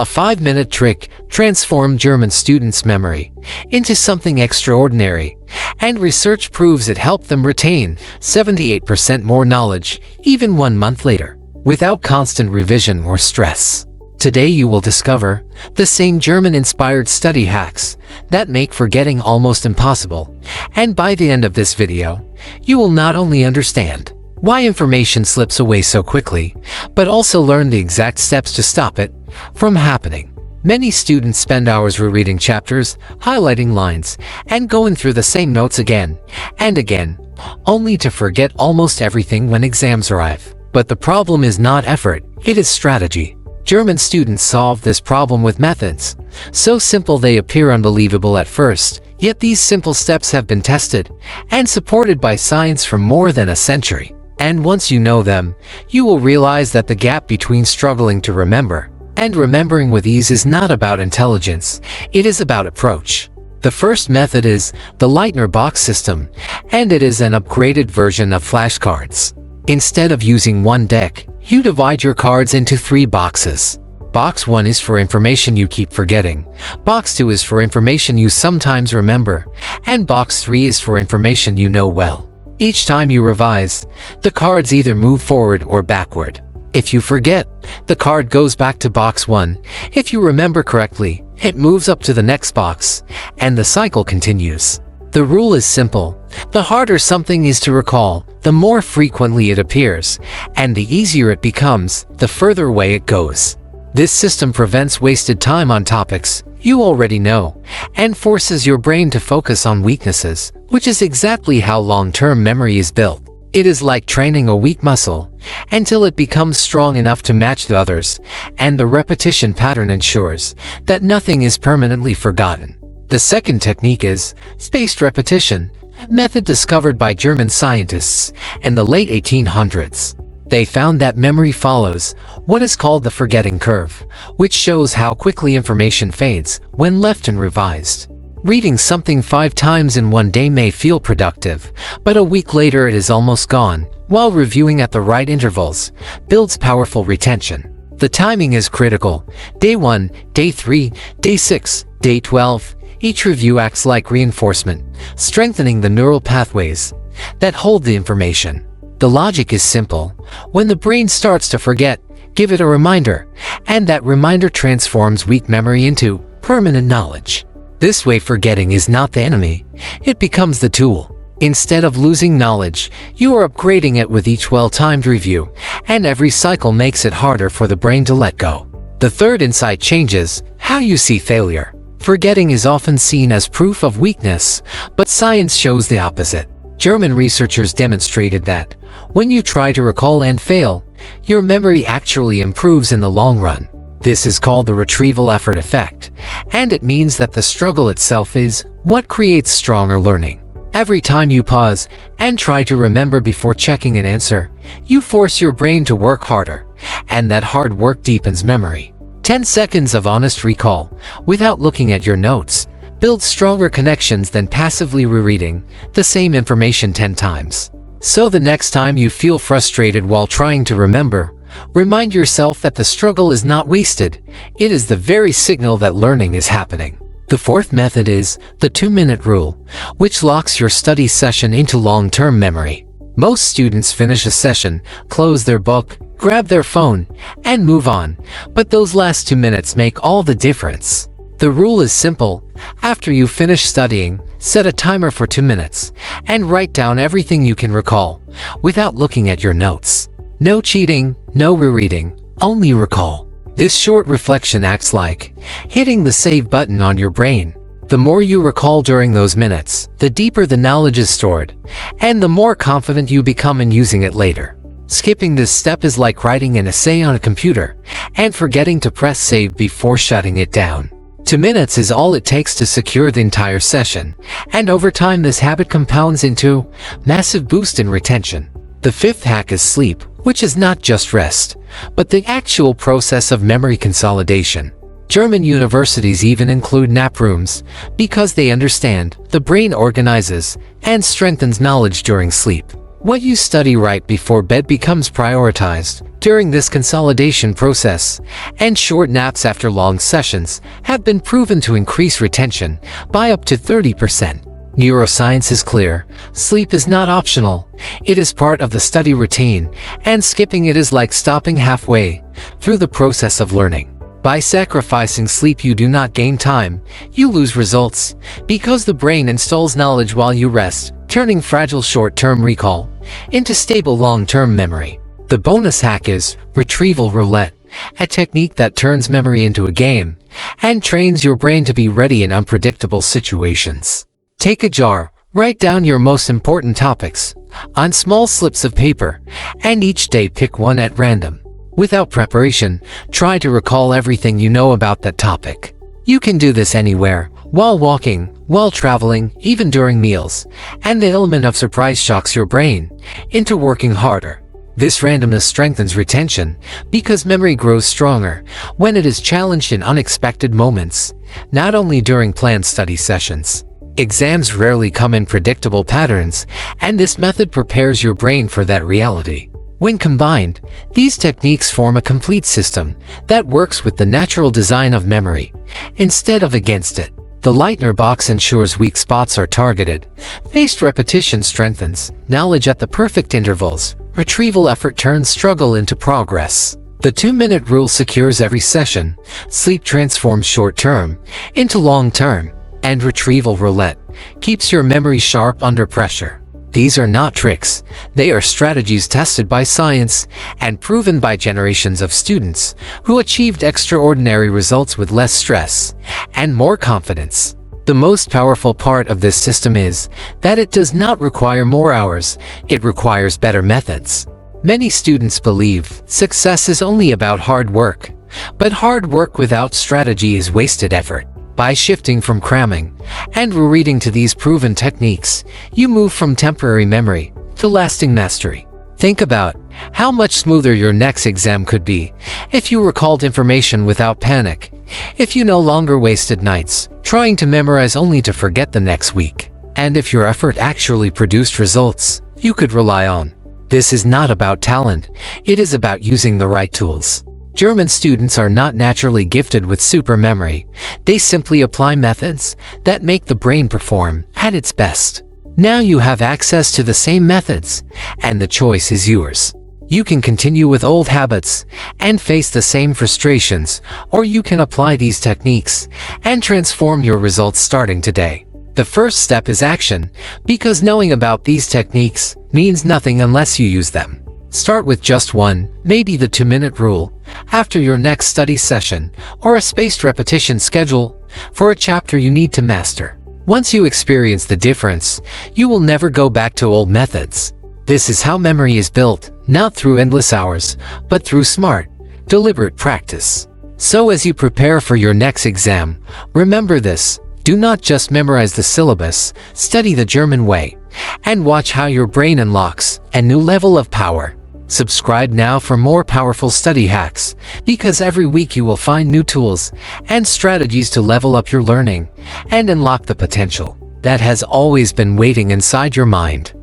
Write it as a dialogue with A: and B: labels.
A: A 5-minute trick transformed German students' memory into something extraordinary, and research proves it helped them retain 78% more knowledge even 1 month later, without constant revision or stress. Today you will discover the same German-inspired study hacks that make forgetting almost impossible, and by the end of this video, you will not only understand why information slips away so quickly, but also learn the exact steps to stop it from happening. Many students spend hours rereading chapters, highlighting lines, and going through the same notes again and again, only to forget almost everything when exams arrive. But the problem is not effort, it is strategy. German students solve this problem with methods so simple they appear unbelievable at first, yet these simple steps have been tested and supported by science for more than a century. And once you know them, you will realize that the gap between struggling to remember and remembering with ease is not about intelligence, it is about approach. The first method is the Leitner box system, and it is an upgraded version of flashcards. Instead of using one deck, you divide your cards into 3 boxes. Box 1 is for information you keep forgetting, Box 2 is for information you sometimes remember, and Box 3 is for information you know well. Each time you revise, the cards either move forward or backward. If you forget, the card goes back to Box 1. If you remember correctly, it moves up to the next box, and the cycle continues. The rule is simple. The harder something is to recall, the more frequently it appears, and the easier it becomes, the further away it goes. This system prevents wasted time on topics you already know, and forces your brain to focus on weaknesses, which is exactly how long-term memory is built. It is like training a weak muscle until it becomes strong enough to match the others, and the repetition pattern ensures that nothing is permanently forgotten. The second technique is spaced repetition, a method discovered by German scientists in the late 1800s. They found that memory follows what is called the forgetting curve, which shows how quickly information fades when left unrevised. Reading something 5 times in one day may feel productive, but a week later it is almost gone, while reviewing at the right intervals builds powerful retention. The timing is critical. Day 1, Day 3, Day 6, Day 12. Each review acts like reinforcement, strengthening the neural pathways that hold the information. The logic is simple. When the brain starts to forget, give it a reminder, and that reminder transforms weak memory into permanent knowledge. This way, forgetting is not the enemy, it becomes the tool. Instead of losing knowledge, you are upgrading it with each well-timed review, and every cycle makes it harder for the brain to let go. The third insight changes how you see failure. Forgetting is often seen as proof of weakness, but science shows the opposite. German researchers demonstrated that when you try to recall and fail, your memory actually improves in the long run. This is called the retrieval effort effect, and it means that the struggle itself is what creates stronger learning. Every time you pause and try to remember before checking an answer, you force your brain to work harder, and that hard work deepens memory. 10 seconds of honest recall, without looking at your notes, builds stronger connections than passively rereading the same information 10 times. So the next time you feel frustrated while trying to remember, remind yourself that the struggle is not wasted. It is the very signal that learning is happening. The fourth method is the 2-minute rule, which locks your study session into long-term memory. Most students finish a session, close their book, grab their phone, and move on, but those last 2 minutes make all the difference. The rule is simple. After you finish studying, set a timer for 2 minutes, and write down everything you can recall, without looking at your notes. No cheating, no rereading, only recall. This short reflection acts like hitting the save button on your brain. The more you recall during those minutes, the deeper the knowledge is stored, and the more confident you become in using it later. Skipping this step is like writing an essay on a computer, and forgetting to press save before shutting it down. 2 minutes is all it takes to secure the entire session, and over time this habit compounds into massive boost in retention. The fifth hack is sleep, which is not just rest, but the actual process of memory consolidation. German universities even include nap rooms, because they understand the brain organizes and strengthens knowledge during sleep. What you study right before bed becomes prioritized during this consolidation process, and short naps after long sessions have been proven to increase retention by up to 30%. Neuroscience is clear. Sleep is not optional. It is part of the study routine, and skipping it is like stopping halfway through the process of learning. By sacrificing sleep, you do not gain time, you lose results, because the brain installs knowledge while you rest, turning fragile short-term recall into stable long-term memory. The bonus hack is retrieval roulette, a technique that turns memory into a game and trains your brain to be ready in unpredictable situations. Take a jar, write down your most important topics on small slips of paper, and each day pick one at random. Without preparation, try to recall everything you know about that topic. You can do this anywhere, while walking, while traveling, even during meals, and the element of surprise shocks your brain into working harder. This randomness strengthens retention because memory grows stronger when it is challenged in unexpected moments, not only during planned study sessions. Exams rarely come in predictable patterns, and this method prepares your brain for that reality. When combined, these techniques form a complete system that works with the natural design of memory instead of against it. The Leitner box ensures weak spots are targeted, spaced repetition strengthens knowledge at the perfect intervals, retrieval effort turns struggle into progress. The 2-minute rule secures every session, sleep transforms short-term into long-term, and retrieval roulette keeps your memory sharp under pressure. These are not tricks, they are strategies tested by science and proven by generations of students who achieved extraordinary results with less stress and more confidence. The most powerful part of this system is that it does not require more hours, it requires better methods. Many students believe success is only about hard work, but hard work without strategy is wasted effort. By shifting from cramming and rereading to these proven techniques, you move from temporary memory to lasting mastery. Think about how much smoother your next exam could be if you recalled information without panic, if you no longer wasted nights trying to memorize only to forget the next week, and if your effort actually produced results you could rely on. This is not about talent, it is about using the right tools. German students are not naturally gifted with super memory. They simply apply methods that make the brain perform at its best. Now you have access to the same methods, and the choice is yours. You can continue with old habits and face the same frustrations, or you can apply these techniques and transform your results starting today. The first step is action, because knowing about these techniques means nothing unless you use them. Start with just one, maybe the 2-minute rule, after your next study session, or a spaced repetition schedule for a chapter you need to master. Once you experience the difference, you will never go back to old methods. This is how memory is built, not through endless hours, but through smart, deliberate practice. So as you prepare for your next exam, remember this: do not just memorize the syllabus, study the German way, and watch how your brain unlocks a new level of power. Subscribe now for more powerful study hacks, because every week you will find new tools and strategies to level up your learning and unlock the potential that has always been waiting inside your mind.